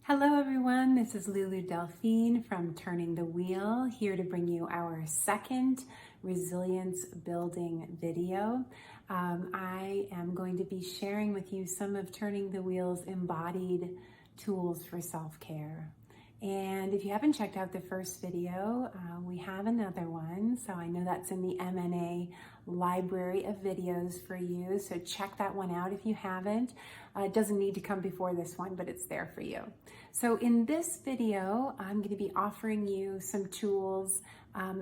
Hello everyone, this is Lulu Delphine from Turning the Wheel, here to bring you our second resilience building video. I am going to be sharing with you some of Turning the Wheel's embodied tools for self-care. And if you haven't checked out the first video, we have another one. So I know that's in the MNA library of videos for you. So check that one out if you haven't. It doesn't need to come before this one, but it's there for you. So in this video, I'm going to be offering you some tools,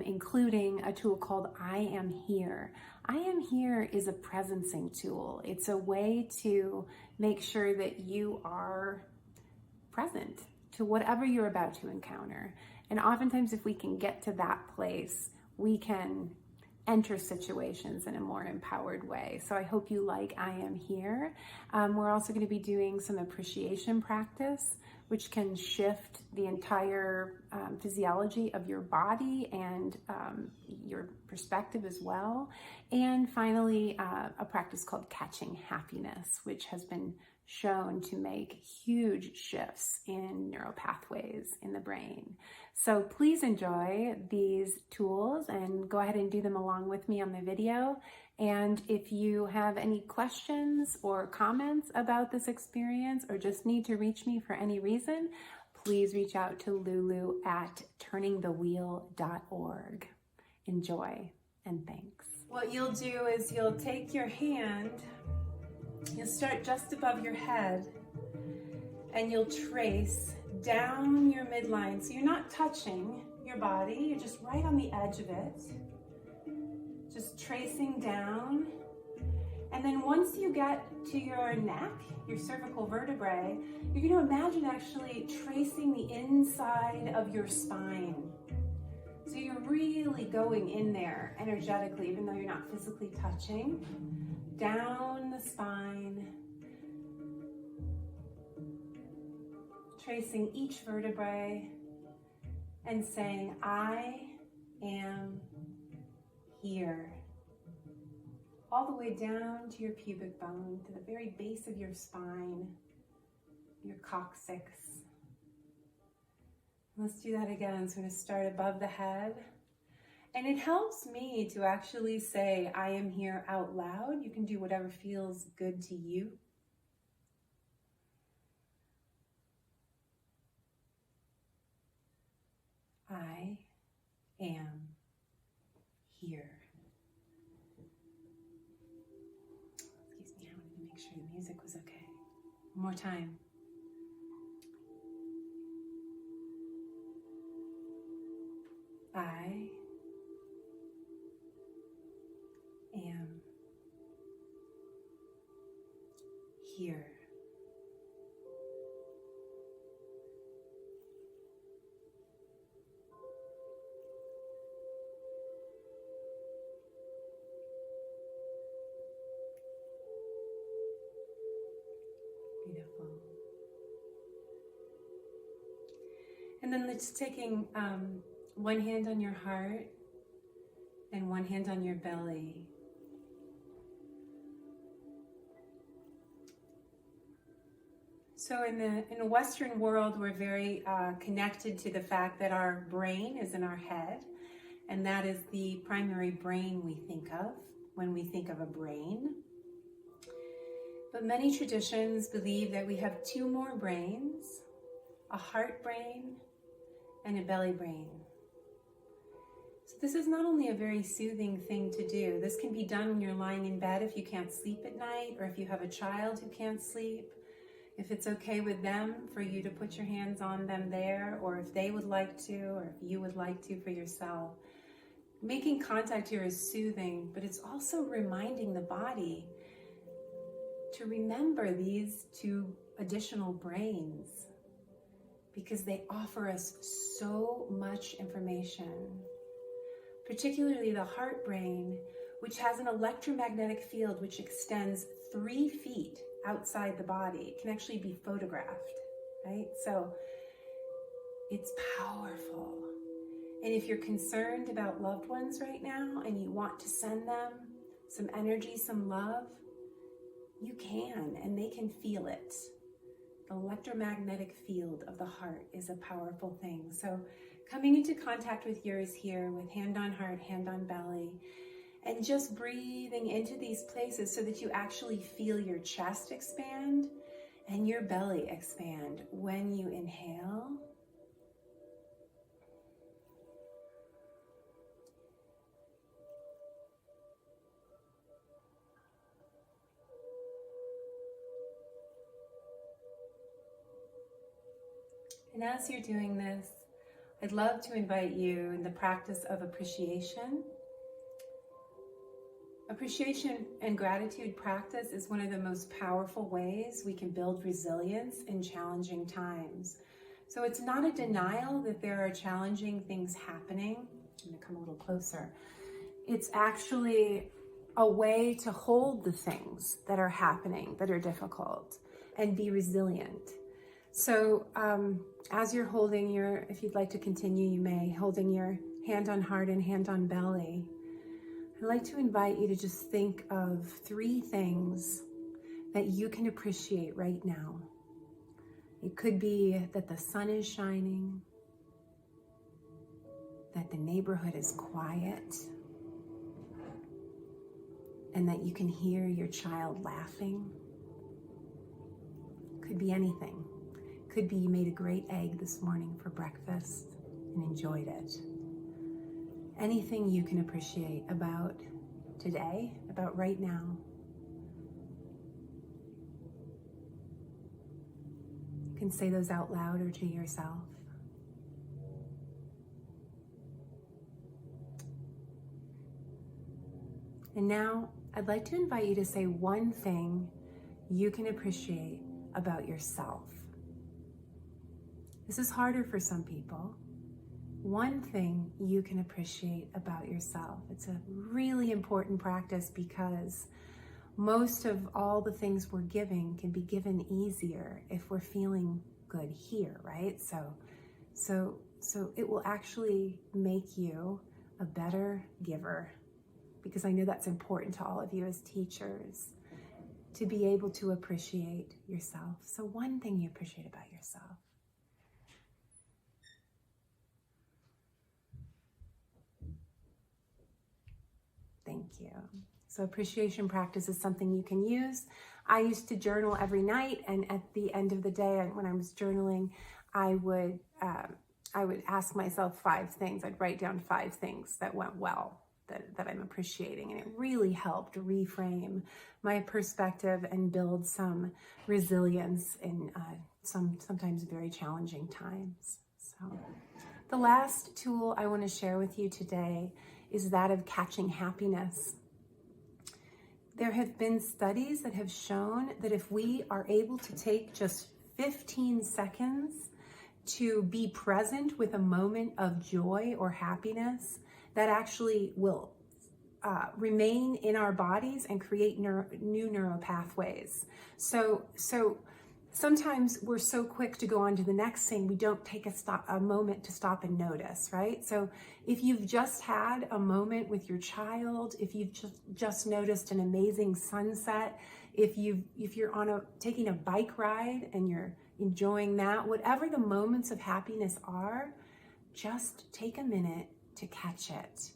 including a tool called I Am Here. I Am Here is a presencing tool. It's a way to make sure that you are present to whatever you're about to encounter. And oftentimes if we can get to that place, we can enter situations in a more empowered way. So I hope you like I Am Here. We're also going to be doing some appreciation practice, which can shift the entire physiology of your body and your perspective as well. And finally, a practice called Catching Happiness, which has been shown to make huge shifts in neural pathways in the brain. So please enjoy these tools and go ahead and do them along with me on the video. And if you have any questions or comments about this experience or just need to reach me for any reason, please reach out to Lulu at turningthewheel.org. Enjoy and thanks. What you'll do is you'll take your hand, you'll start just above your head, and you'll trace down your midline. So you're not touching your body, you're just right on the edge of it. Just tracing down. And then once you get to your neck, your cervical vertebrae, you're going to imagine actually tracing the inside of your spine. So you're really going in there energetically, even though you're not physically touching. Down the spine, tracing each vertebrae and saying, I am here. All the way down to your pubic bone, to the very base of your spine, your coccyx. Let's do that again. So I'm going to start above the head. And it helps me to actually say, I am here out loud. You can do whatever feels good to you. I am here. Excuse me, I wanted to make sure the music was okay. One more time. I am here. Beautiful. And then let's taking one hand on your heart and one hand on your belly. So in the Western world, we're very connected to the fact that our brain is in our head, and that is the primary brain we think of when we think of a brain. But many traditions believe that we have two more brains, a heart brain and a belly brain. So this is not only a very soothing thing to do. This can be done when you're lying in bed if you can't sleep at night, or if you have a child who can't sleep. If it's okay with them for you to put your hands on them there, or if they would like to, or if you would like to for yourself. Making contact here is soothing, but it's also reminding the body to remember these two additional brains, because they offer us so much information, particularly the heart brain, which has an electromagnetic field which extends 3 feet outside the body. It can actually be photographed, right? So it's powerful. And if you're concerned about loved ones right now and you want to send them some energy, some love, you can, and they can feel it. The electromagnetic field of the heart is a powerful thing. So coming into contact with yours here, with hand on heart, hand on belly, and just breathing into these places so that you actually feel your chest expand and your belly expand when you inhale. And as you're doing this, I'd love to invite you in the practice of appreciation. Appreciation and gratitude practice is one of the most powerful ways we can build resilience in challenging times. So it's not a denial that there are challenging things happening. I'm going to come a little closer. It's actually a way to hold the things that are happening, that are difficult, and be resilient. So as you're holding if you'd like to continue, you may, holding your hand on heart and hand on belly, I'd like to invite you to just think of 3 things that you can appreciate right now. It could be that the sun is shining, that the neighborhood is quiet, and that you can hear your child laughing. Could be anything. Could be you made a great egg this morning for breakfast and enjoyed it. Anything you can appreciate about today, about right now. You can say those out loud or to yourself. And now I'd like to invite you to say one thing you can appreciate about yourself. This is harder for some people. One thing you can appreciate about yourself. It's a really important practice because most of all the things we're giving can be given easier if we're feeling good here, right? So it will actually make you a better giver, because I know that's important to all of you as teachers, to be able to appreciate yourself. So one thing you appreciate about yourself. Thank you. So appreciation practice is something you can use. I used to journal every night, and at the end of the day, when I was journaling, I would ask myself 5 things. I'd write down 5 things that went well, that I'm appreciating, and it really helped reframe my perspective and build some resilience in sometimes very challenging times. So the last tool I want to share with you today is that of catching happiness. There have been studies that have shown that if we are able to take just 15 seconds to be present with a moment of joy or happiness, that actually will remain in our bodies and create new neural pathways. So sometimes we're so quick to go on to the next thing, we don't take a moment to stop and notice, right? So if you've just had a moment with your child, if you've just noticed an amazing sunset, if you're taking a bike ride and you're enjoying that, whatever the moments of happiness are, just take a minute to catch it.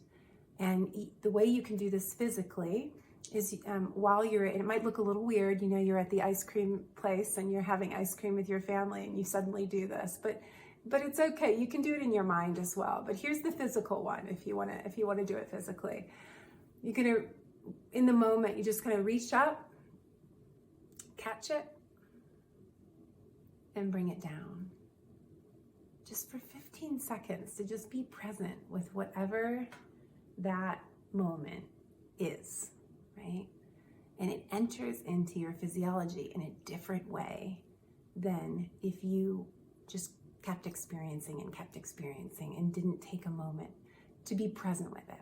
And the way you can do this physically is while it might look a little weird, you're at the ice cream place and you're having ice cream with your family and you suddenly do this, but it's okay. You can do it in your mind as well. But here's the physical one. If you want to do it physically, you're going to, in the moment, you just kind of reach up, catch it, and bring it down. Just for 15 seconds to just be present with whatever that moment is. Right? And it enters into your physiology in a different way than if you just kept experiencing and didn't take a moment to be present with it.